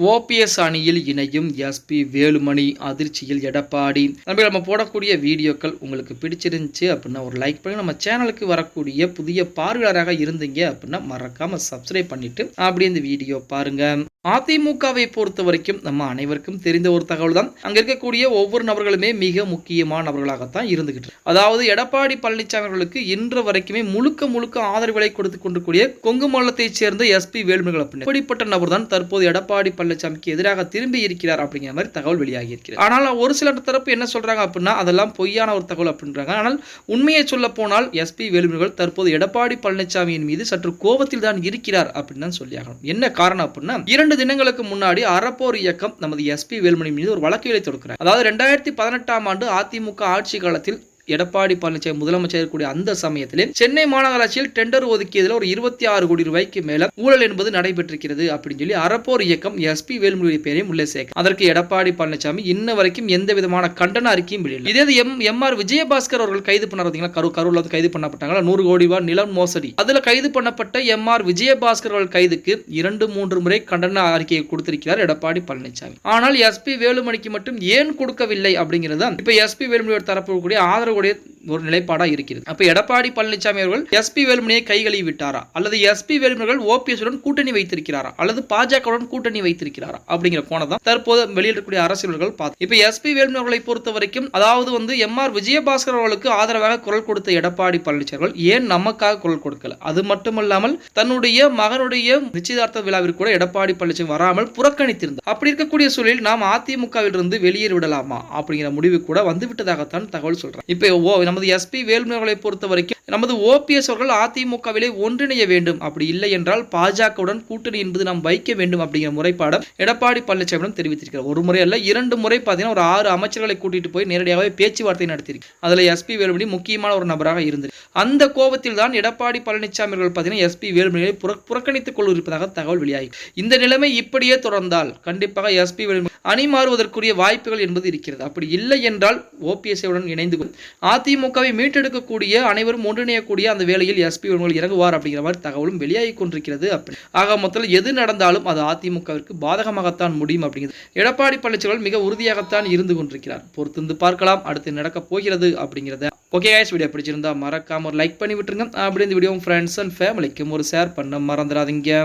OPS அணியில் இணையும் SP Velumani, அதிர்ச்சியில் எடப்பாடி. நம்ம போடக்கூடிய வீடியோக்கள் உங்களுக்கு பிடிச்சிருந்துச்சு அப்படின்னா ஒரு லைக் பண்ணி, நம்ம சேனலுக்கு வரக்கூடிய புதிய பார்வையாளராக இருந்தீங்க அப்படின்னா மறக்காம சப்ஸ்கிரைப் பண்ணிட்டு அப்படியே இந்த வீடியோ பாருங்க. அதிமுகவை பொறுத்த வரைக்கும் நம்ம அனைவருக்கும் தெரிந்த ஒரு தகவல் தான், அங்க இருக்கக்கூடிய ஒவ்வொரு நபர்களுமே மிக முக்கியமான நபர்களாகத்தான் இருந்துகிட்டு. அதாவது எடப்பாடி பழனிசாமி அவர்களுக்கு இன்று வரைக்குமே முழுக்க ஆதரவுகளை கொடுத்துக் கொண்டிருக்கூடிய கொங்கு மண்டலத்தைச் சேர்ந்த எஸ்பி வேலுமணி அப்படிப்பட்ட நபர் தான் தற்போது எடப்பாடி பழனிசாமிக்கு எதிராக திரும்பி இருக்கிறார் அப்படிங்கிற மாதிரி தகவல் வெளியாகி இருக்கிறது. ஆனால் ஒரு சில தரப்பு என்ன சொல்றாங்க அப்படின்னா அதெல்லாம் பொய்யான ஒரு தகவல் அப்படின்றாங்க. ஆனால் உண்மையை சொல்ல போனால் எஸ்பி வேலுமணி தற்போது எடப்பாடி பழனிசாமியின் மீது சற்று கோபத்தில் தான் இருக்கிறார் அப்படின்னு தான் சொல்லியாகணும். என்ன காரணம் அப்படின்னா 2 தினங்களுக்கு முன்னாடி அறப்போர் இயக்கம் நமது எஸ்பி வேலுமணி மீது ஒரு வழக்குகளை தொடுக்கிறார். அதாவது 2018ஆம் ஆண்டு அதிமுக ஆட்சி காலத்தில் எடப்பாடி பழனிசாமி முதலமைச்சர் இருக்கக்கூடிய அந்த சமயத்திலே சென்னை மாநகராட்சியில் டெண்டர் ஒதுக்கியதில் ஒரு 26 கோடி ரூபாய்க்கு மேல ஊழல் என்பது நடைபெற்றிருக்கிறது அப்படின்னு சொல்லி அறப்போர் இயக்கம் எஸ்பி வேலுமணி பேரையும் உள்ளே சேர்க்க, அதற்கு எடப்பாடி பழனிசாமி இன்ன வரைக்கும் எந்த விதமான கண்டன அறிக்கையும் வெளியிடல. இதே எம்.ஆர். விஜயபாஸ்கர் அவர்கள் கைது பண்ணாங்க. கரூர்ல கைது பண்ணப்பட்டாங்க. 100 கோடி ரூபாய் நிலம் மோசடி. அதுல கைது பண்ணப்பட்ட எம்.ஆர். விஜயபாஸ்கர் அவர்கள் கைதுக்கு 2-3 முறை கண்டன அறிக்கையை கொடுத்திருக்கிறார் எடப்பாடி பழனிசாமி. ஆனால் எஸ்பி வேலுமணிக்கு மட்டும் ஏன் கொடுக்கவில்லை அப்படிங்கிறது இப்ப எஸ்பி வேலுமணி தரப்பு கூடிய ஆதரவு ஒரு நிலைப்பாடா இருக்கிறது. அப்ப எடப்பாடி பழனிசாமி அவர்கள் எஸ்பி வேலுமணியை கைகழுவி விட்டாரா, அல்லது எஸ்பி வேலுமணி ஓபிஎஸ் உடன் கூட்டணி வைத்திருக்கிறாரா, அல்லது பாஜகவுடன் கூட்டணி வைத்திருக்கிறாரா அப்படிங்கிற கோணம் தான் தற்போது வெளியிடக்கூடிய அரசியல்கள் பார்த்து. இப்ப எஸ்பி வேலுமணி அவர்களை பொறுத்த வரைக்கும் அதாவது எம்.ஆர். விஜயபாஸ்கர் அவர்களுக்கு ஆதரவாக குரல் கொடுத்த எடப்பாடி பழனிசாமி ஏன் நமக்காக குரல் கொடுக்கல, அது மட்டுமல்லாமல் தன்னுடைய மகனுடைய நிச்சயதார்த்த விழாவிற்கு கூட எடப்பாடி பழனிசாமி வராமல் புறக்கணித்திருந்தார். அப்படி இருக்கக்கூடிய சூழலில் நாம் அதிமுகவில் இருந்து வெளியேறி விடலாமா அப்படிங்கிற முடிவு கூட வந்துவிட்டதாகத்தான் தகவல் சொல்றாங்க. இப்ப நமது எஸ்பி வேலுமணி அவர்களை பொறுத்த வரைக்கும் நமது ஓபிஎஸ் அவர்கள் அதிமுகவிலே ஒன்றிணைய வேண்டும், அப்படி இல்லை என்றால் பாஜகவுடன் கூட்டணி என்பது நாம் வைக்க வேண்டும் அப்படிங்கிற முறைப்பாடம் எடப்பாடி பழனிசாமியிடம் தெரிவித்திருக்கிறார். ஒரு முறை அல்ல 2 முறை பார்த்தீங்கன்னா ஒரு 6 அமைச்சர்களை கூட்டிட்டு போய் நேரடியாகவே பேச்சுவார்த்தை நடத்தியிருக்கு. அதுல எஸ்பி வேலுமணி முக்கியமான ஒரு நபராக இருந்தது. அந்த கோபத்தில் தான் எடப்பாடி பழனிசாமி அவர்கள் பார்த்தீங்கன்னா எஸ்பி வேலுமணியை புறக்கணித்துக் கொண்டிருப்பதாக தகவல் வெளியாகி. இந்த நிலைமை இப்படியே தொடர்ந்தால் கண்டிப்பாக எஸ்பி வேலுமணி அணி மாறுவதற்குரிய வாய்ப்புகள் என்பது இருக்கிறது. அப்படி இல்லை என்றால் ஓபிஎஸ் உடன் இணைந்து அதிமுகவை மீட்டெடுக்கக்கூடிய அனைவரும் ஒன்றிணையக்கூடிய அந்த வேளையில் எஸ்பி வேலுமணி இறங்குவார் அப்படிங்கிற மாதிரி தகவலும் வெளியாகி கொண்டிருக்கிறது. ஆக மொத்தத்தில் எது நடந்தாலும் அது அதிமுகவிற்கு பாதகமாகத்தான் முடியும் அப்படிங்கிறது எடப்பாடி பழனிசாமி மிக உறுதியாகத்தான் இருந்து கொண்டிருக்கிறார். பொறுத்திருந்து பார்க்கலாம் அடுத்து நடக்க போகிறது அப்படிங்கிறத. ஓகே गाइस, வீடியோ பிடிச்சிருந்தா மறக்காம ஒரு லைக் பண்ணி விட்டுருங்க. அப்படி இந்த வீடியோ ஃப்ரெண்ட்ஸ் அண்ட் ஃபேமிலிக்கும் ஒரு ஷேர் பண்ண மறந்துடாதீங்க.